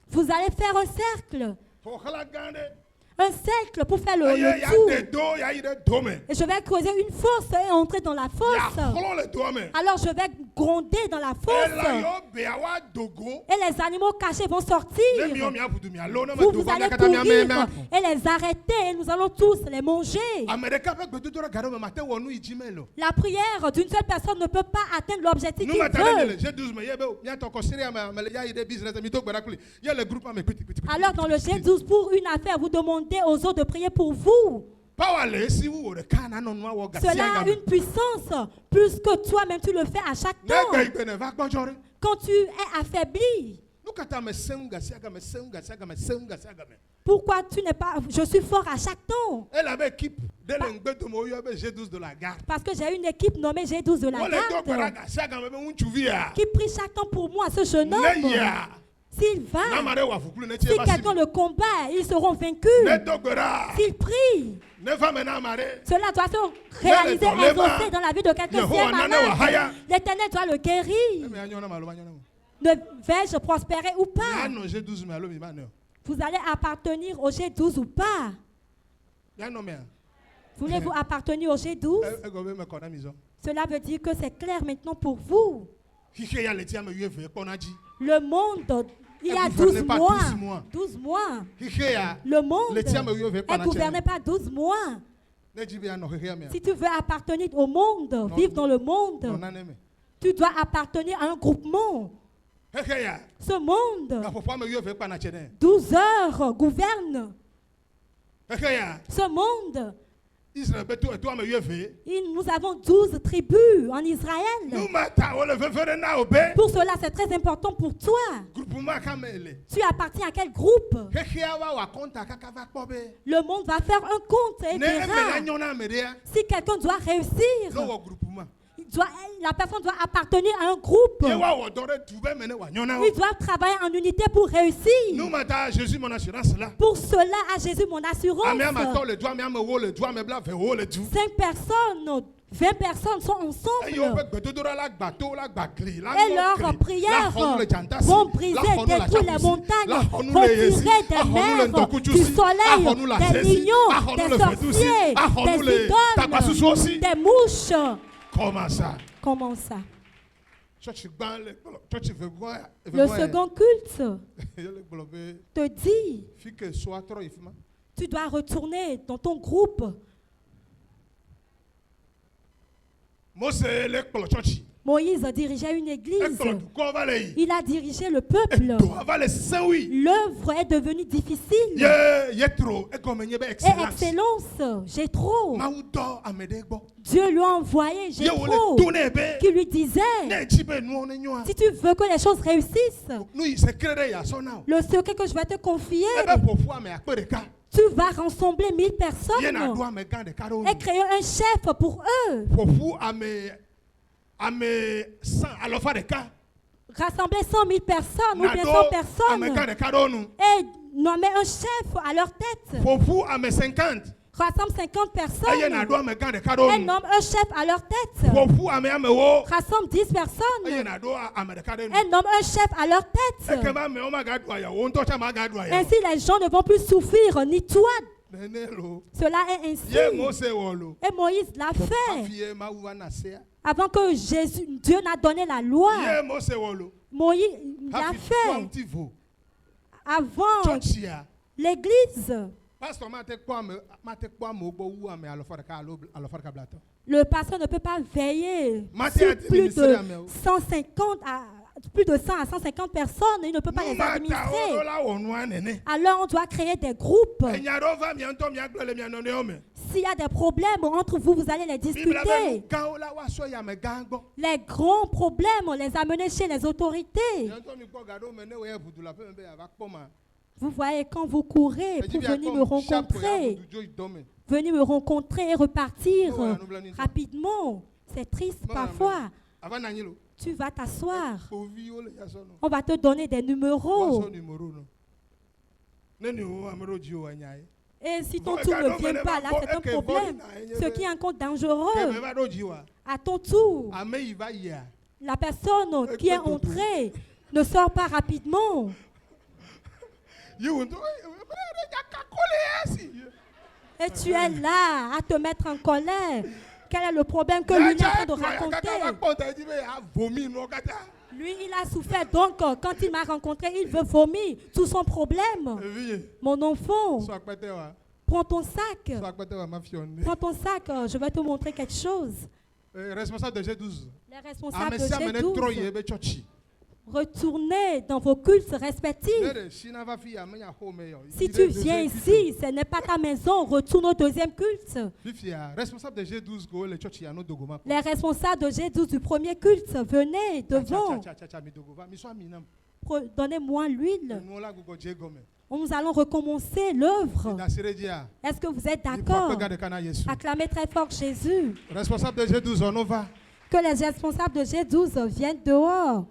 vous allez faire un cercle. Un cercle pour faire le tour. Et je vais creuser une fosse et entrer dans la fosse. Alors je vais gronder dans la fosse. Et les animaux cachés vont sortir. Vous allez courir et les arrêter. Et nous allons tous les manger. La prière d'une seule personne ne peut pas atteindre l'objectif qu'il veut. Alors dans le G12, pour une affaire, vous demandez aux autres de prier pour vous. Cela a une puissance plus que toi-même tu le fais à chaque temps. Quand tu es affaibli, pourquoi tu n'es pas... Je suis fort à chaque temps. Parce que j'ai une équipe nommée G12 de la garde qui prie chaque temps pour moi, ce jeune homme. S'il va, si quelqu'un le combat, ils seront vaincus. S'il prie, cela doit se réaliser, exaucer dans la vie de quelqu'un qui est malade. L'Éternel doit le guérir. Ne vais-je prospérer ou pas? Vous allez appartenir au G12 ou pas? Voulez-vous appartenir au G12? Cela veut dire que c'est clair maintenant pour vous. Le monde, il y a 12 mois. 12 mois. Le monde est gouverné par 12 mois. Si tu veux appartenir au monde, vivre dans le monde, tu dois appartenir à un groupement. Ce monde, 12 heures gouverne. Ce monde, nous avons 12 tribus en Israël. Pour cela, c'est très important pour toi. Tu appartiens à quel groupe? Le monde va faire un compte et dira, si quelqu'un doit réussir, la personne doit appartenir à un groupe. Il doit travailler en unité pour réussir. Pour cela, à Jésus mon assurance. 5 personnes, 20 personnes sont ensemble. Et leurs prières vont briser, détruire les montagnes, vont tirer des mers, du soleil, des lions, des sorciers, des idoles, des mouches. Comment ça? Comment ça? Le second culte te dit, tu dois retourner dans ton groupe. Moïse dirigeait une église. Il a dirigé le peuple. L'œuvre est devenue difficile. Et excellence, Jéthro. Dieu lui a envoyé Jéthro qui lui disait, si tu veux que les choses réussissent, le secret que je vais te confier, tu vas rassembler 1000 personnes et créer un chef pour eux. Rassembler 100 000 personnes ou bien 100 personnes et nommer un chef à leur tête. Rassemble 50 personnes et nomme un chef à leur tête. Rassemble 10 personnes et nomme un chef à leur tête. Ainsi les gens ne vont plus souffrir, ni toi. Cela est ainsi. Et Moïse l'a fait. Avant que Dieu n'a donné la loi. Moïse l'a fait. Avant l'église. Le pasteur ne peut pas veiller sur plus de 100 à 150 personnes, il ne peut pas les administrer. Alors on doit créer des groupes. S'il y a des problèmes entre vous, vous allez les discuter. Les grands problèmes, les amener chez les autorités. Vous voyez, quand vous courez pour venir me rencontrer et repartir rapidement, c'est triste parfois. Tu vas t'asseoir. On va te donner des numéros. Et si ton tour ne vient pas, là c'est un problème. Ce qui est un compte dangereux. À ton tour, la personne qui est entrée ne sort pas rapidement. Et tu es là à te mettre en colère. Quel est le problème que lui est en train de raconter? Lui, il a souffert, donc quand il m'a rencontré, il veut vomir. Tout son problème. Mon enfant, prends ton sac. Prends ton sac, je vais te montrer quelque chose. Responsable de G12. Les responsables de G12. Retournez dans vos cultes respectifs. Si tu viens ici, ce n'est pas ta maison, retourne au deuxième culte. Les responsables de G12 du premier culte, venez devant. Donnez-moi l'huile. Nous allons recommencer l'œuvre. Est-ce que vous êtes d'accord? Acclamez très fort Jésus. Responsable de G12, on va. Que les responsables de G12 viennent dehors.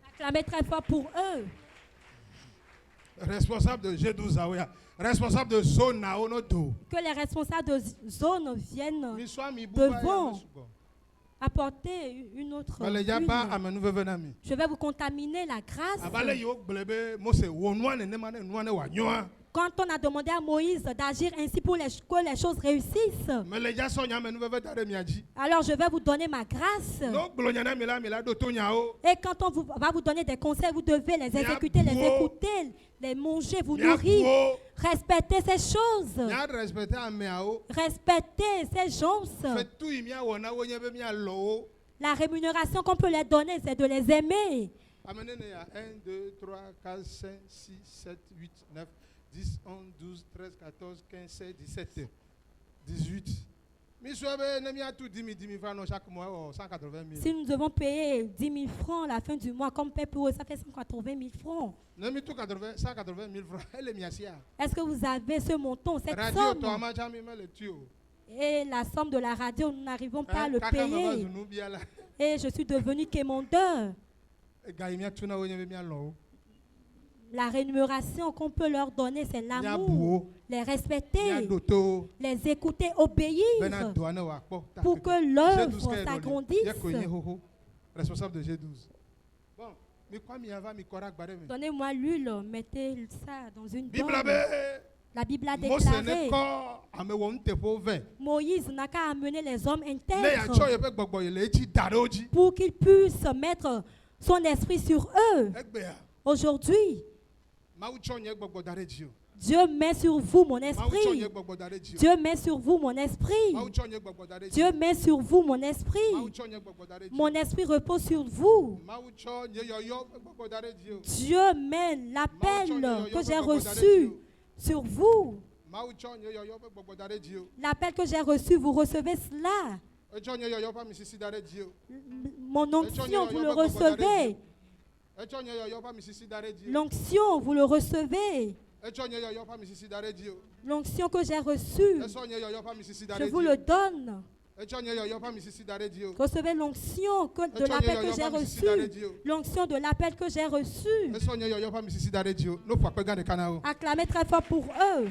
Acclamez très fort pour eux. Responsable de G12, responsable de zone. Que les responsables de zone viennent devant. Apporter une autre huile. Je vais vous contaminer la grâce. Quand on a demandé à Moïse d'agir ainsi pour que les choses réussissent, alors je vais vous donner ma grâce. Et quand on va vous donner des conseils, vous devez les exécuter, les écouter, les manger, vous nourrir. Respectez ces choses. Respectez ces gens. La rémunération qu'on peut les donner, c'est de les aimer. 1, 2, 3, 4, 5, 6, 7, 8, 9, 10, 11, 12, 13, 14, 15, 16, 17, 18. Si nous devons payer 10 000 francs à la fin du mois, comme paie pour eux, ça fait 180 000 francs. Est-ce que vous avez ce montant, cette somme? Et la somme de la radio, nous n'arrivons pas à le payer. Et je suis devenu quémandeur. La rémunération qu'on peut leur donner, c'est l'amour. Les respecter, les écouter, obéir pour que l'œuvre s'agrandisse. Responsable de G12. Donnez-moi l'huile, mettez ça dans une bonne. La Bible a déclaré, Moïse n'a qu'à amener les hommes intègres pour qu'ils puissent mettre son esprit sur eux. Aujourd'hui, Dieu met sur vous mon esprit. Dieu met sur vous mon esprit. Dieu met sur vous mon esprit. Mon esprit repose sur vous. Dieu met l'appel que j'ai reçu sur vous. L'appel que j'ai reçu, vous recevez cela. Mon onction, vous le recevez. L'onction, vous le recevez. L'onction que j'ai reçue, je vous le donne. Recevez l'onction de l'appel que j'ai reçu. L'onction de l'appel que j'ai reçu. Acclamez très fort pour eux.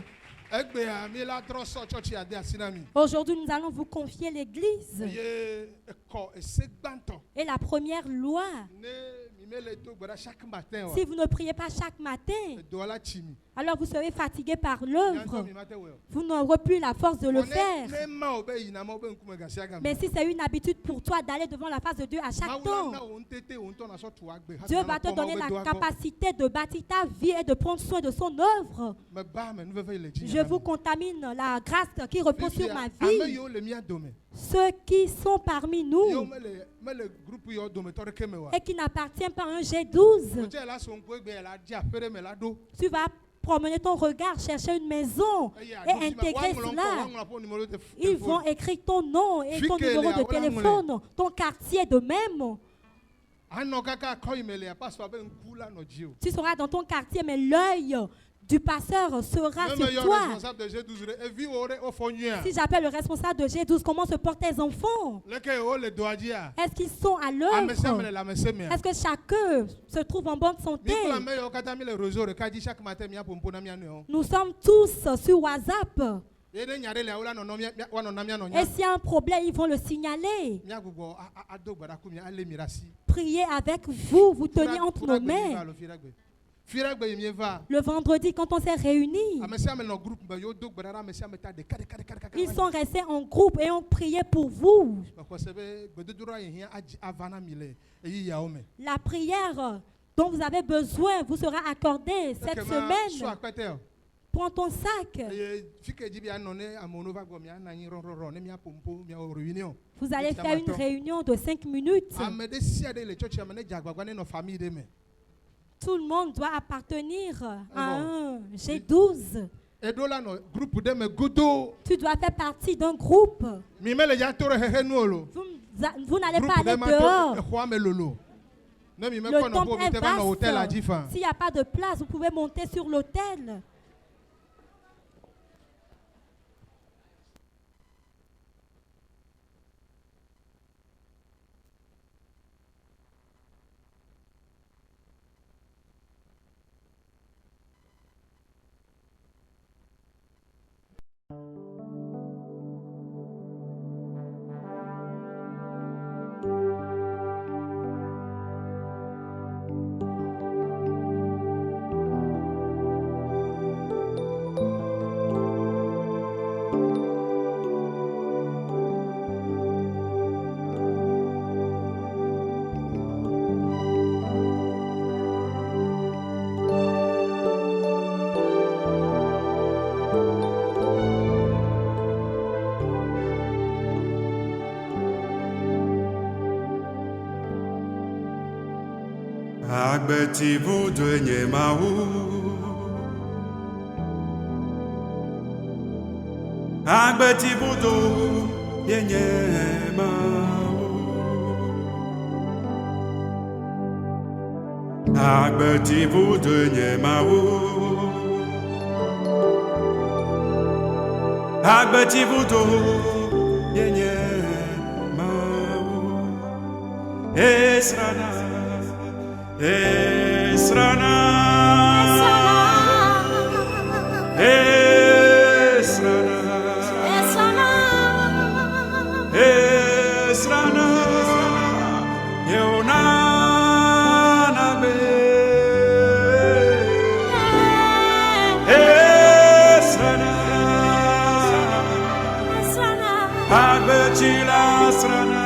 Aujourd'hui, nous allons vous confier l'église. Et la première loi, si vous ne priez pas chaque matin, alors vous serez fatigué par l'œuvre. Vous n'aurez plus la force de le faire. Mais si c'est une habitude pour toi d'aller devant la face de Dieu à chaque temps, Dieu va te donner la capacité de bâtir ta vie et de prendre soin de son œuvre. Je vous contamine la grâce qui repose sur ma vie. Ceux qui sont parmi nous et qui n'appartiennent pas à un G12, tu vas promener ton regard, chercher une maison et intégrer cela. Ils vont écrire ton nom et ton numéro de téléphone, ton quartier de même. Tu seras dans ton quartier, mais l'œil du pasteur sera sur toi. Si j'appelle le responsable de G12, comment se portent tes enfants? Est-ce qu'ils sont à l'œuvre? Est-ce que chacun se trouve en bonne santé? Nous sommes tous sur WhatsApp. Et s'il y a un problème, ils vont le signaler. Priez avec vous, vous tenez entre nos mains. Le vendredi, quand on s'est réunis, ils sont restés en groupe et ont prié pour vous. La prière dont vous avez besoin vous sera accordée cette semaine. Prends ton sac. Vous allez faire une réunion de 5 minutes. Tout le monde doit appartenir à un G12. Tu dois faire partie d'un groupe. Vous n'allez pas aller dehors. Le temple est vaste. S'il n'y a pas de place, vous pouvez monter sur l'autel. Agbetibu dwenye mau Agbetibu do yenye mau Agbetibu dwenye mau Agbetibu do yenye mau Esrana Esrana Esrana Esrana Yeonana be Esrana Agbetila Esrana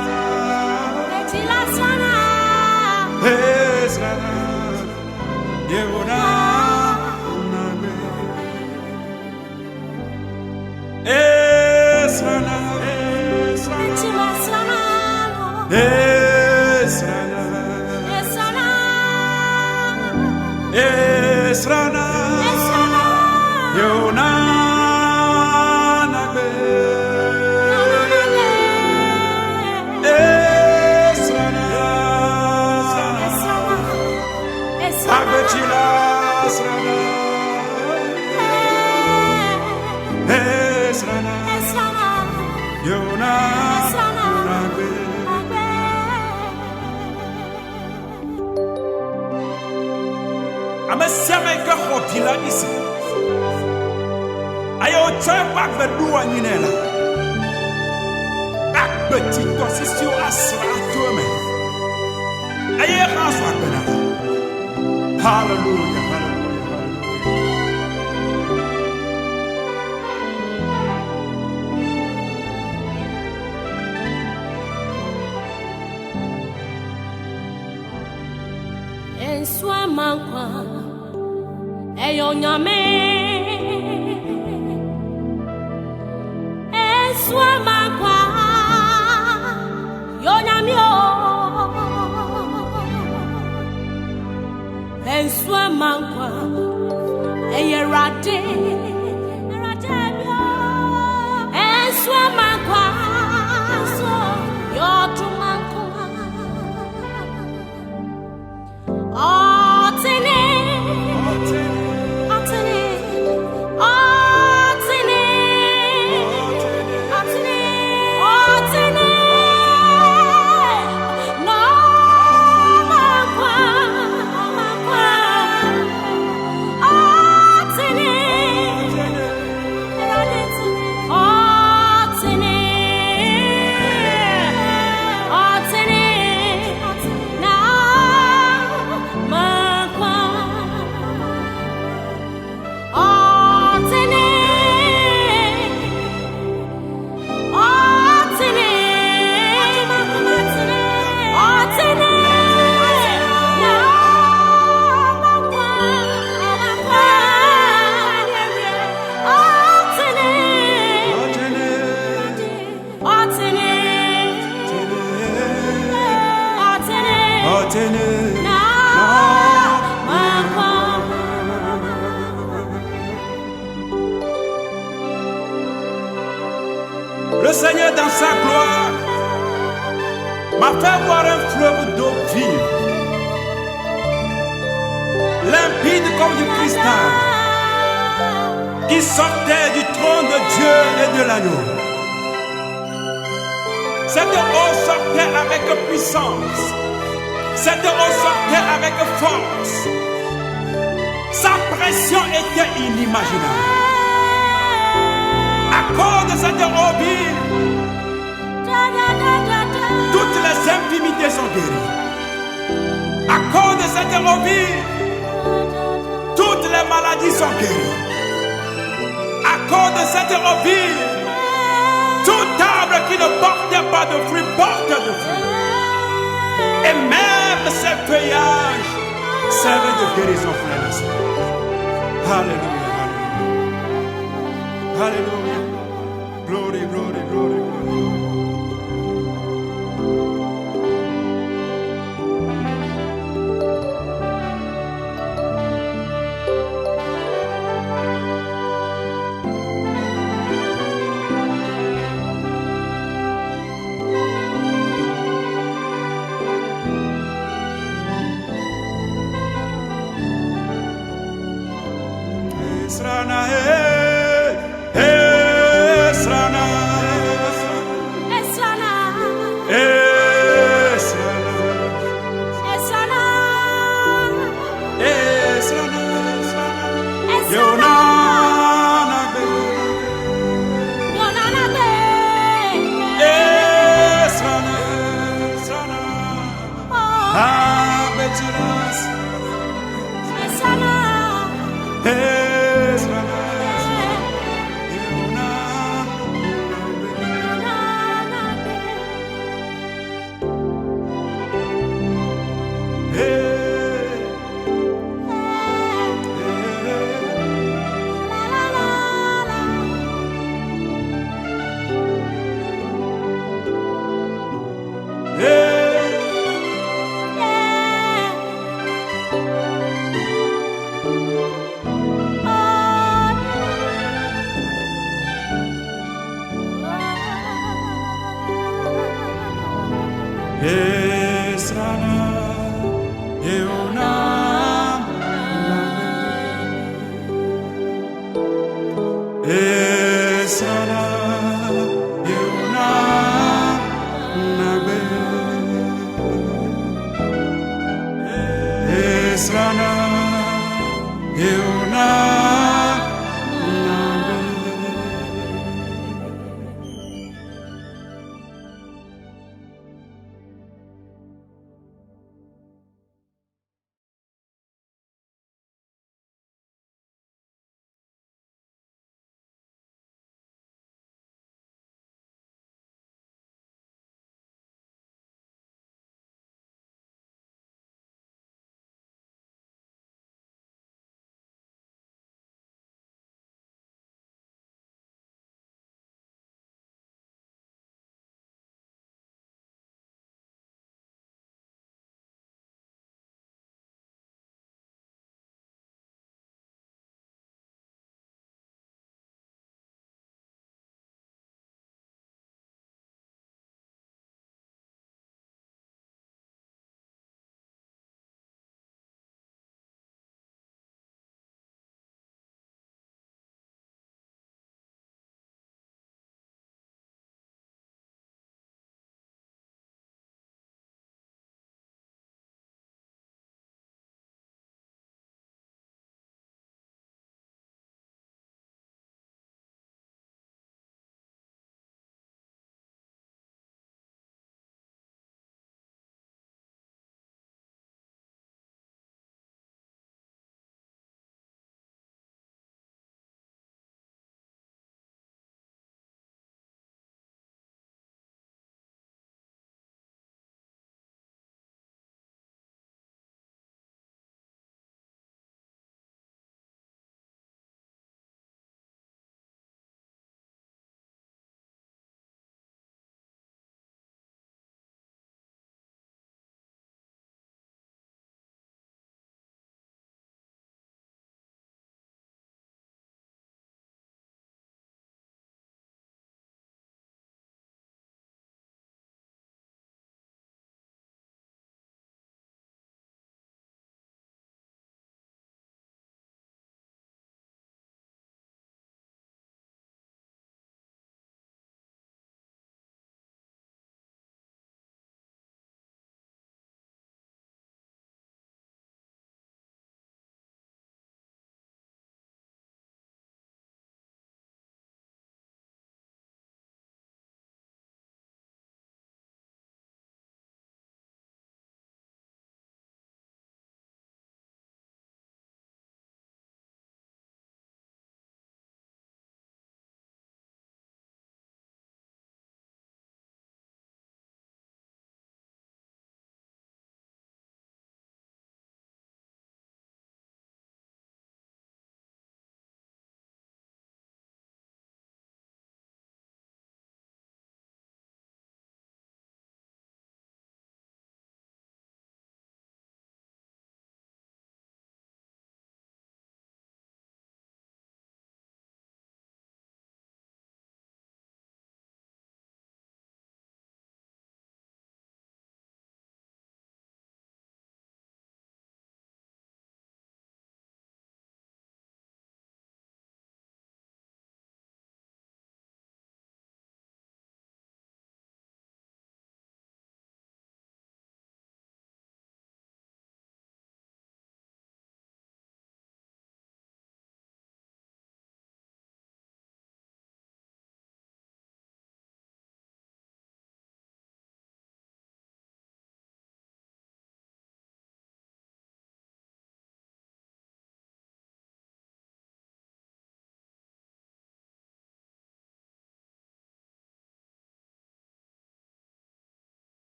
Esrana Yeonana be Esrana Esrana Esrana Yeonana be Esrana Agbetila Esrana Esrana Yeonana be Amesiameka hopila isi Ayo chapa bedua nyinela Agbeti tosisio asra tueme Aye khaswa bena Hallelujah En soi mankwa Eyo nyame En soi mankwa Yo nyamyo En soi mankwa Eye rade En soi mankwa Yo tu mankwa Le Seigneur dans sa gloire m'a fait voir un fleuve d'eau vive, limpide comme du cristal, qui sortait du trône de Dieu et de l'agneau. Cette eau sortait avec puissance, cette eau sortait avec force. Sa pression était inimaginable. À cause de cette eau vive, toutes les infimités sont guéries. À cause de cette eau vive, toutes les maladies sont guéries. À cause de cette eau vive, tout arbre qui ne portait pas de fruits porte de fruits. Et même ces feuillages servent de guérison pour les nations. Alléluia, alléluia. Alléluia. Glory, glory, glory, glory. Esrana, Esrana, Esrana, Esrana, Esrana, Esrana, Yonana, Yonana, Esrana, Esrana, Abetiras, Esrana, Esrana, Esrana, Eonam, Esrana.